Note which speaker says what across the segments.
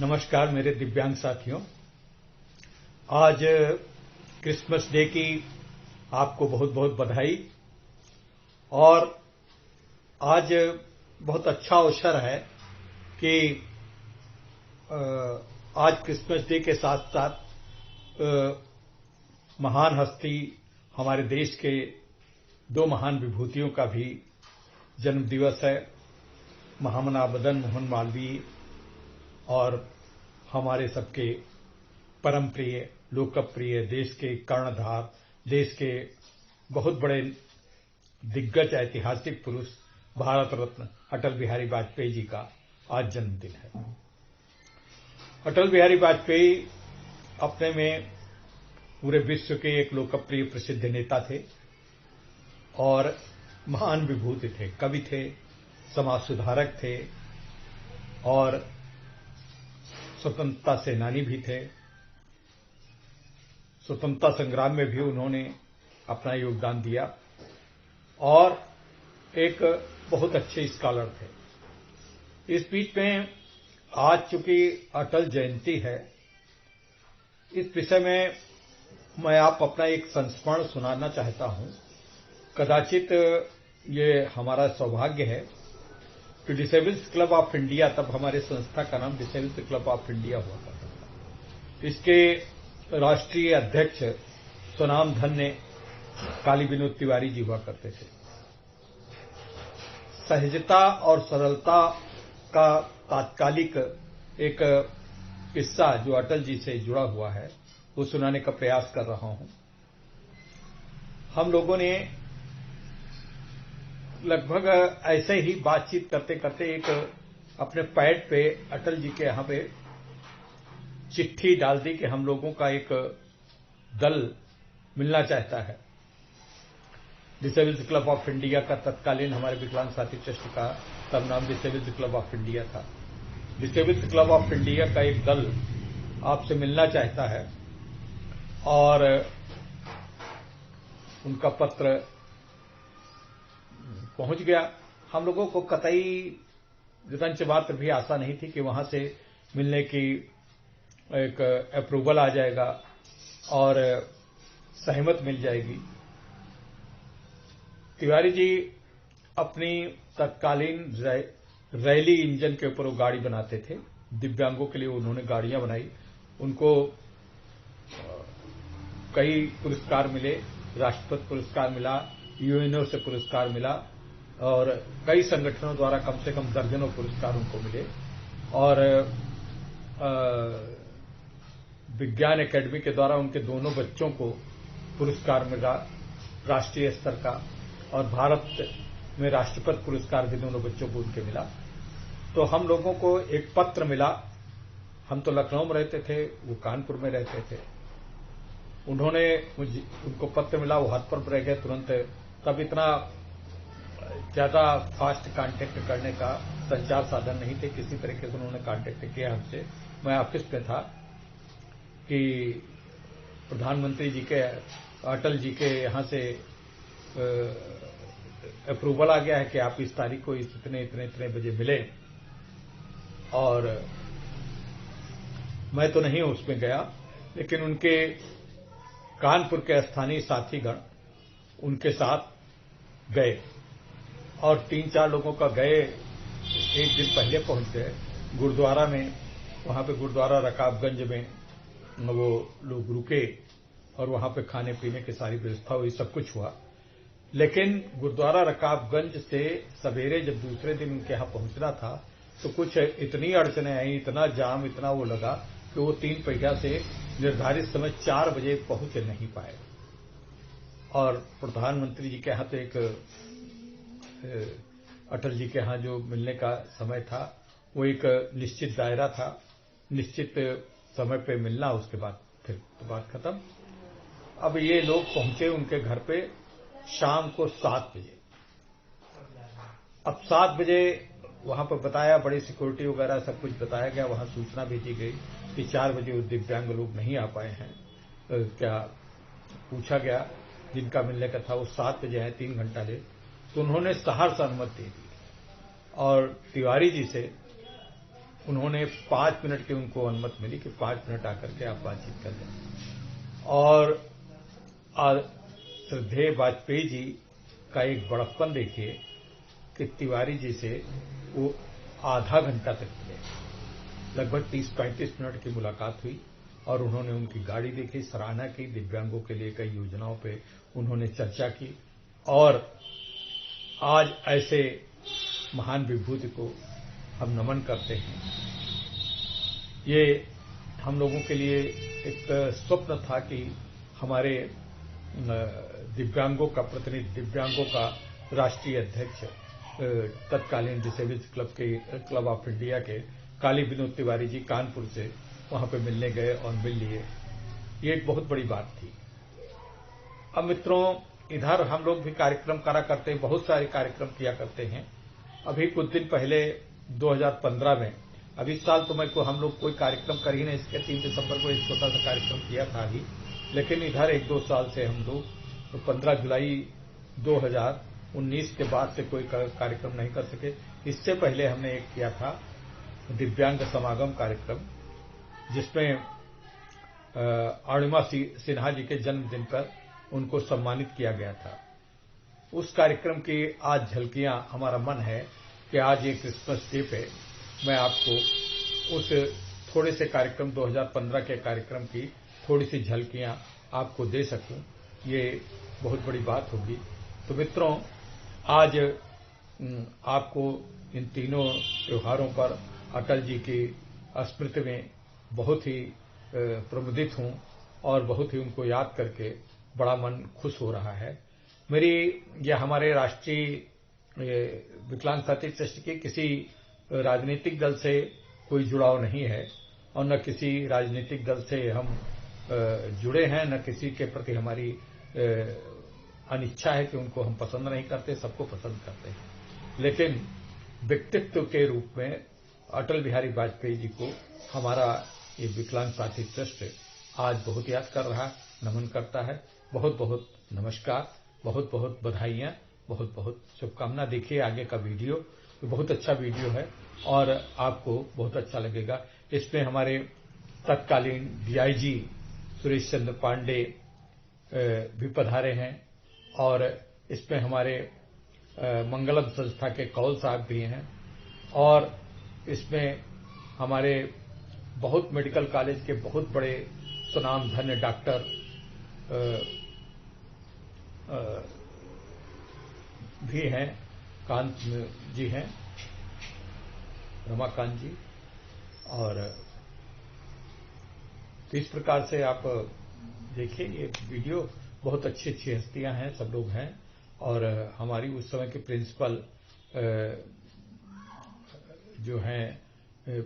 Speaker 1: नमस्कार मेरे दिव्यांग साथियों। आज क्रिसमस डे की आपको बहुत बहुत बधाई। और आज बहुत अच्छा अवसर है कि आज क्रिसमस डे के साथ साथ महान हस्ती हमारे देश के दो महान विभूतियों का भी जन्म दिवस है। महामना मदन मोहन मालवीय और हमारे सबके परम प्रिय लोकप्रिय देश के कर्णधार, देश के बहुत बड़े दिग्गज ऐतिहासिक पुरुष भारत रत्न अटल बिहारी वाजपेयी जी का आज जन्मदिन है। अटल बिहारी वाजपेयी अपने में पूरे विश्व के एक लोकप्रिय प्रसिद्ध नेता थे और महान विभूति थे, कवि थे, समाज सुधारक थे और स्वतंत्रता सेनानी भी थे। स्वतंत्रता संग्राम में भी उन्होंने अपना योगदान दिया और एक बहुत अच्छे स्कॉलर थे। इस बीच में आज चूंकि अटल जयंती है, इस विषय में मैं आप अपना एक संस्मरण सुनाना चाहता हूं। कदाचित ये हमारा सौभाग्य है कि डिसेबल्स क्लब ऑफ इंडिया, तब हमारे संस्था का नाम डिसेबल्स क्लब ऑफ इंडिया हुआ करता था, इसके राष्ट्रीय अध्यक्ष स्वनाम धन्य काली विनोद तिवारी जी हुआ करते थे। सहजता और सरलता का तात्कालिक एक किस्सा जो अटल जी से जुड़ा हुआ है वो सुनाने का प्रयास कर रहा हूं। हम लोगों ने लगभग ऐसे ही बातचीत करते करते एक अपने पैड पे अटल जी के यहां पे चिट्ठी डाल दी कि हम लोगों का एक दल मिलना चाहता है। डिसेबल्स क्लब ऑफ इंडिया का तत्कालीन हमारे विकलांग साथी ट्रस्ट का तब नाम डिसेबल्स क्लब ऑफ इंडिया था। डिसेबल्स क्लब ऑफ इंडिया का एक दल आपसे मिलना चाहता है और उनका पत्र पहुंच गया। हम लोगों को कतई रंच मात्र भी आशा नहीं थी कि वहां से मिलने की एक अप्रूवल आ जाएगा और सहमत मिल जाएगी। तिवारी जी अपनी तत्कालीन रैली इंजन के ऊपर वो गाड़ी बनाते थे। दिव्यांगों के लिए उन्होंने गाड़ियां बनाई। उनको कई पुरस्कार मिले, राष्ट्रपति पुरस्कार मिला, यूएनओ से पुरस्कार मिला और कई संगठनों द्वारा कम से कम दर्जनों पुरस्कार उनको मिले। और विज्ञान एकेडमी के द्वारा उनके दोनों बच्चों को पुरस्कार मिला राष्ट्रीय स्तर का, और भारत में राष्ट्रपति पुरस्कार भी दोनों बच्चों को उनके मिला। तो हम लोगों को एक पत्र मिला। हम तो लखनऊ में रहते थे, वो कानपुर में रहते थे। उन्होंने उनको पत्र मिला, वो हाथ पर रह गए तुरंत। तब इतना ज्यादा फास्ट कांटेक्ट करने का संचार साधन नहीं थे। किसी तरीके से उन्होंने कांटेक्ट किया हमसे। मैं ऑफिस में था कि प्रधानमंत्री जी के, अटल जी के यहां से अप्रूवल आ गया है कि आप इस तारीख को इतने इतने इतने बजे मिले। और मैं तो नहीं उसमें गया, लेकिन उनके कानपुर के स्थानीय साथीगण उनके साथ गए और 3-4 लोगों का गए। एक दिन पहले पहुंच गए गुरुद्वारा में। वहां पे गुरुद्वारा रकाबगंज में वो लोग रुके और वहां पे खाने पीने की सारी व्यवस्था हुई, सब कुछ हुआ। लेकिन गुरुद्वारा रकाबगंज से सवेरे जब दूसरे दिन उनके यहां पहुंचना था तो कुछ इतनी अड़चने आई, इतना जाम, इतना वो लगा कि वो 3 पहिया से निर्धारित समय 4 बजे पहुंच नहीं पाए। और प्रधानमंत्री जी के यहां तो एक अटल जी के यहां जो मिलने का समय था वो एक निश्चित दायरा था, निश्चित समय पे मिलना, उसके बाद फिर तो बात खत्म। अब ये लोग पहुंचे उनके घर पे शाम को 7 बजे। अब 7 बजे वहां पर बताया, बड़ी सिक्योरिटी वगैरह सब कुछ बताया गया। वहां सूचना भेजी गई कि 4 बजे वो दिव्यांग लोग नहीं आ पाए हैं। क्या पूछा गया, जिनका मिलने का था वो 7 बजे है, 3 घंटा ले। तो उन्होंने सहर्ष अनुमति दे दी और तिवारी जी से उन्होंने 5 मिनट की उनको अनुमति मिली कि 5 मिनट आकर के आप बातचीत कर लें। और श्रद्धेय वाजपेयी जी का एक बड़प्पन देखिए कि तिवारी जी से वो आधा घंटा तक मिले, लगभग 30-35 मिनट की मुलाकात हुई और उन्होंने उनकी गाड़ी देखी, सराहना की, दिव्यांगों के लिए कई योजनाओं पे उन्होंने चर्चा की। और आज ऐसे महान विभूति को हम नमन करते हैं। ये हम लोगों के लिए एक स्वप्न था कि हमारे दिव्यांगों का प्रतिनिधि, दिव्यांगों का राष्ट्रीय अध्यक्ष तत्कालीन डिसेबल्ड क्लब ऑफ इंडिया के काली विनोद तिवारी जी कानपुर से वहां पे मिलने गए और मिल लिए। ये एक बहुत बड़ी बात थी। अब मित्रों, इधर हम लोग भी कार्यक्रम करा करते हैं, बहुत सारे कार्यक्रम किया करते हैं। अभी कुछ दिन पहले 2015 में, अभी इस साल तो मैं को हम लोग कोई कार्यक्रम कर ही नहीं, इसके 3 दिसंबर को एक छोटा सा कार्यक्रम किया था ही, लेकिन इधर 1-2 साल से हम लोग तो 15 जुलाई 2019 के बाद से कोई कार्यक्रम नहीं कर सके। इससे पहले हमने एक किया था दिव्यांग समागम कार्यक्रम, जिसमें अरुणिमा सिन्हा जी के जन्मदिन पर उनको सम्मानित किया गया था। उस कार्यक्रम की आज झलकियां, हमारा मन है कि आज ये क्रिसमस डे पे मैं आपको उस थोड़े से कार्यक्रम 2015 के कार्यक्रम की थोड़ी सी झलकियां आपको दे सकूं, ये बहुत बड़ी बात होगी। तो मित्रों, आज आपको इन तीनों त्योहारों पर अटल जी की स्मृति में बहुत ही प्रमुदित हूं और बहुत ही उनको याद करके बड़ा मन खुश हो रहा है। मेरी यह हमारे राष्ट्रीय विकलांग साथी ट्रस्ट की किसी राजनीतिक दल से कोई जुड़ाव नहीं है और न किसी राजनीतिक दल से हम जुड़े हैं, न किसी के प्रति हमारी अनिच्छा है कि उनको हम पसंद नहीं करते, सबको पसंद करते हैं। लेकिन व्यक्तित्व के रूप में अटल बिहारी वाजपेयी जी को हमारा ये विकलांग साथी ट्रस्ट आज बहुत याद कर रहा है, नमन करता है। बहुत बहुत नमस्कार, बहुत बहुत बधाइयां, बहुत बहुत शुभकामना। देखिए आगे का वीडियो, बहुत अच्छा वीडियो है और आपको बहुत अच्छा लगेगा। इसमें हमारे तत्कालीन डीआईजी सुरेश चंद्र पांडे भी पधारे हैं और इसमें हमारे मंगलम संस्था के कौल साहब भी हैं और इसमें हमारे बहुत मेडिकल कॉलेज के बहुत बड़े सुनाम धन्य डॉक्टर भी हैं, कांत जी हैं, रमाकांत जी। और तो इस प्रकार से आप देखिए ये वीडियो, बहुत अच्छी अच्छी हस्तियां हैं, सब लोग हैं। और हमारी उस समय के प्रिंसिपल जो हैं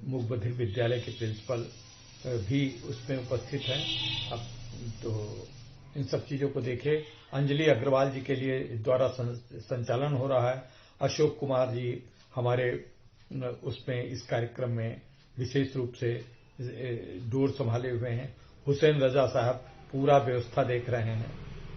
Speaker 1: मूक बधिर विद्यालय के प्रिंसिपल भी उसमें उपस्थित हैं। अब तो इन सब चीजों को देखें। अंजलि अग्रवाल जी के लिए द्वारा संचालन हो रहा है। अशोक कुमार जी हमारे उसमें इस कार्यक्रम में विशेष रूप से डोर संभाले हुए हैं। हुसैन रजा साहब पूरा व्यवस्था देख रहे हैं।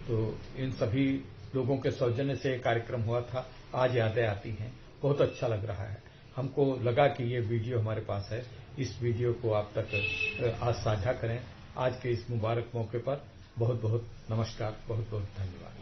Speaker 1: तो इन सभी लोगों के सौजन्य से कार्यक्रम हुआ था। आज यादें आती हैं, बहुत अच्छा लग रहा है। हमको लगा कि ये वीडियो हमारे पास है, इस वीडियो को आप तक आज साझा करें। आज के इस मुबारक मौके पर बहुत बहुत नमस्कार, बहुत बहुत धन्यवाद।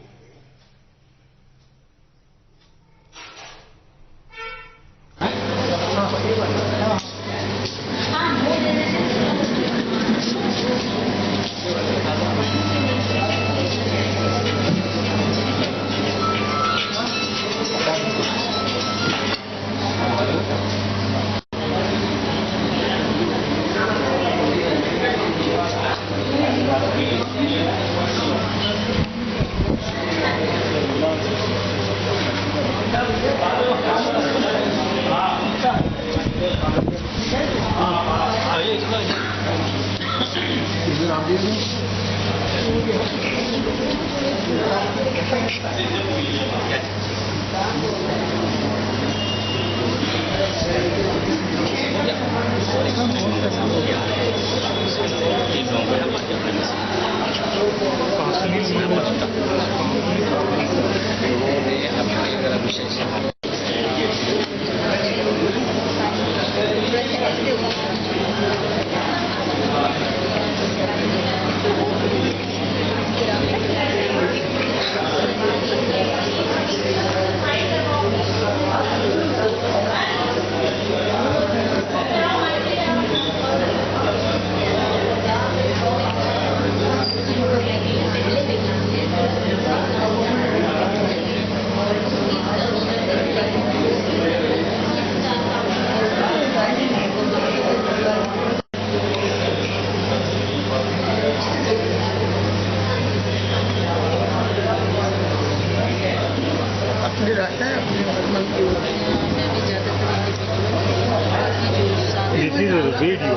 Speaker 2: This is a video.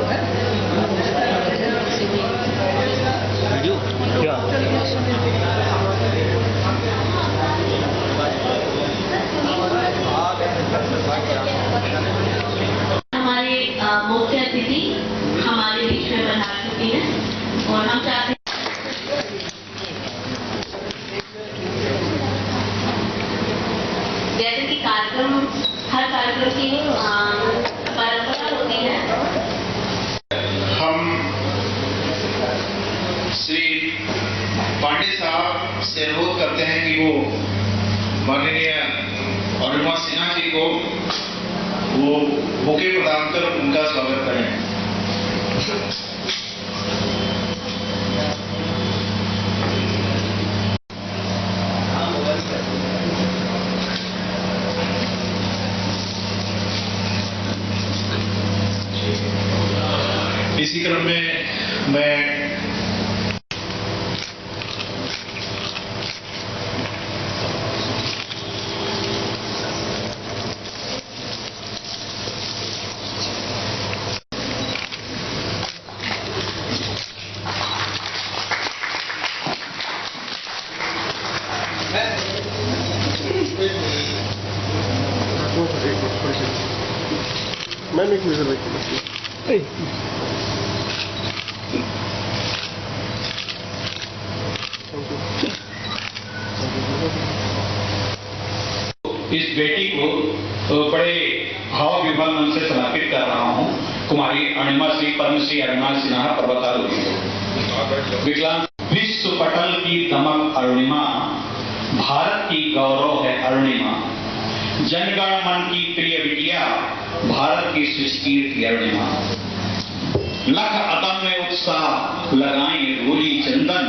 Speaker 3: Video
Speaker 2: क्या?
Speaker 4: हमारे मुख्य अतिथि हमारे बीच में पधार चुकी हैं और हम चाहते हैं जैसे कि हर कार्यक्रम की परंपरा होती है।
Speaker 5: हम श्री पांडे साहब से अनुरोध करते हैं कि वो माननीय अरुणिमा सिन्हा जी को वो बुके प्रदान कर उनका स्वागत करें। इसी क्रम में मैं
Speaker 2: एक मिनट
Speaker 5: इस बेटी को बड़े भाव विभल मन से समर्पित कर रहा हूं। कुमारी अरुणिमा श्री पद्मश्री अरुणिमा सिन्हा पर्वतारोही को। विकलांग विश्व पटल की दमक अरुणिमा, भारत की गौरव है अरुणिमा। जनगण मन की प्रिय बिटिया, भारत की सुकीर्ति अरुणिमा। लख अदम्य उत्साह लगाएं रोली चंदन,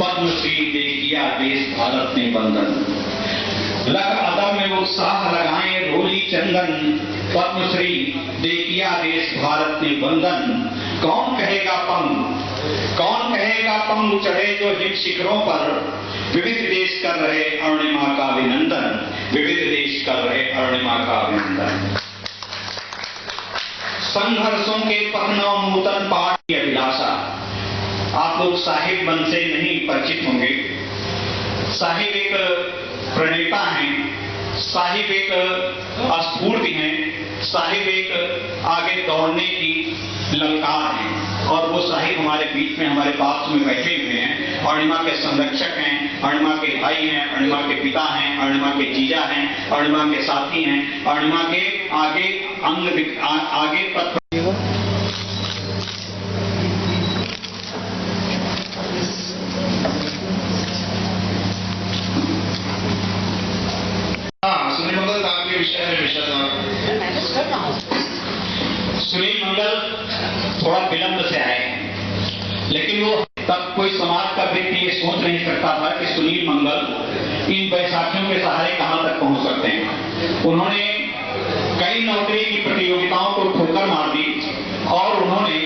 Speaker 5: पद्मश्री दे किया देश भारत ने बंधन। लख अदम्य उत्साह लगाएं रोली चंदन, पद्मश्री दे किया देश भारत ने बंधन। कौन कहेगा पंग चढ़े जो जिन शिखरों पर, विविध देश कर रहे अरुणिमा का अभिनंदन, विविध देश कर रहे अरुणिमा का अभिनंदन। संघर्षों के पथनव नूतन पाठ की अभिलाषा। आप लोग साहिब मन से नहीं परिचित होंगे। साहिब एक प्रणेता हैं, साहिब एक स्फूर्ति हैं, साहिब एक आगे दौड़ने की ललकार है। और वो साहिब हमारे बीच में हमारे पास में बैठे हुए हैं। अरुणिमा के संरक्षक हैं, अरुणिमा के भाई हैं, अरुणिमा के पिता हैं, अरुणिमा के जीजा हैं, अरुणिमा के साथी हैं, अरुणिमा के आगे आगे पथ सुनील मंगल साहब के विषय में सुनील मंगल थोड़ा विलंब से आए, लेकिन वो तब कोई समाज का व्यक्ति ये सोच नहीं सकता था कि सुनील मंगल इन बैसाखियों के सहारे कहां तक पहुंच सकते हैं। उन्होंने कई नौकरी की प्रतियोगिताओं को ठोकर मार दी और उन्होंने